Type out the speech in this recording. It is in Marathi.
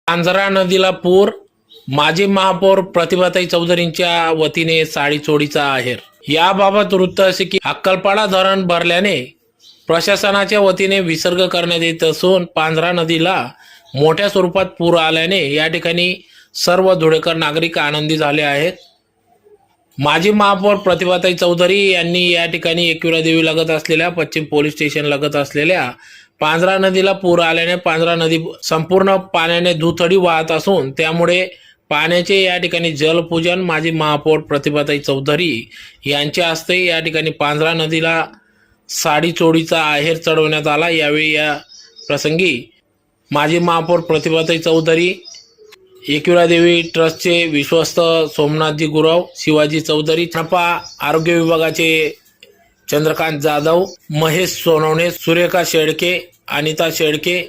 पांझरा नदीला पूर, माजी महापौर प्रतिभाताई चौधरींच्या वतीने साडी चोरीचा आहेर। याबाबत वृत्त असे की अक्कलपाडा धरण भरल्याने प्रशासनाच्या वतीने विसर्ग करण्यात येत असून पांझरा नदीला मोठ्या स्वरूपात पूर आल्याने या ठिकाणी सर्व धुळेकर नागरिक आनंदी झाले आहेत। माजी महापौर प्रतिभाताई चौधरी यांनी या ठिकाणी एकविरा देवी लगत असलेल्या पश्चिम पोलीस स्टेशन लगत असलेल्या पांझरा नदीला पूर आल्याने पांझरा नदी संपूर्ण पाण्याने दुथडी वाहत असून त्यामुळे पाण्याचे या ठिकाणी जलपूजन माजी महापौर प्रतिभाताई चौधरी यांच्या हस्ते या ठिकाणी पांझरा नदीला साडी चोरीचा आहेर चढवण्यात आला। यावेळी या प्रसंगी माजी महापौर प्रतिभाताई चौधरी, एकविरा देवी ट्रस्टचे विश्वस्त सोमनाथजी गुरव, शिवाजी चौधरी, मनपा आरोग्य विभागाचे चंद्रकांत जाधव, महेश सोनवणे, सुरेखा शेळके, अनिता शेळके,